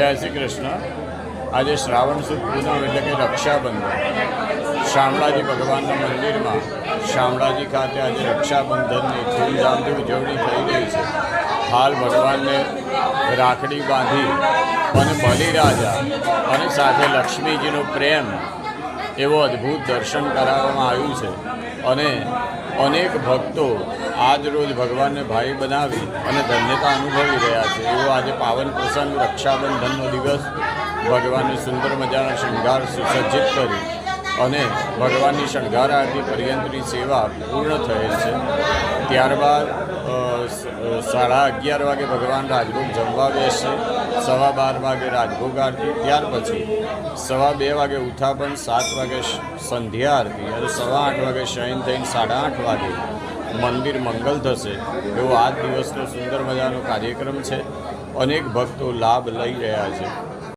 જય શ્રી કૃષ્ણ। આજે શ્રાવણ સુદ પૂનમ એટલે કે રક્ષાબંધન શામળાજી ભગવાનના મંદિરમાં શામળાજી ખાતે આજે રક્ષાબંધનની ધૂમધામથી ઉજવણી થઈ રહી છે। હાલ ભગવાનને રાખડી બાંધી અને બલિરાજા અને સાથે લક્ષ્મીજીનો પ્રેમ એવો અદ્ભુત દર્શન કરાવવામાં આવ્યું છે અને અનેક ભક્તો આજ રોજ ભગવાનને ભાઈ બનાવી અને ધન્યતા અનુભવી રહ્યા છે। એવો આજે પાવન પ્રસંગ રક્ષાબંધનનો દિવસ ભગવાનને સુંદર મજાના શણગાર સુસજ્જિત કરી અને ભગવાનની શણગાર આરતી પર્યંતની સેવા પૂર્ણ થયેલ છે। ત્યારબાદ 11:30 વાગે ભગવાન રાજભોગ જમવા બેસશે, 12:15 વાગે રાજભોગ આરતી, ત્યાર પછી 2:15 વાગે ઉત્થાપન, 7 વાગે સંધ્યા આરતી અને 8:15 વાગે શયન થઈને 8:30 વાગે મંદિર મંગલ થશે। એવો આ દિવસનો સુંદર મજાનો કાર્યક્રમ છે। અનેક ભક્તો લાભ લઈ રહ્યા છે।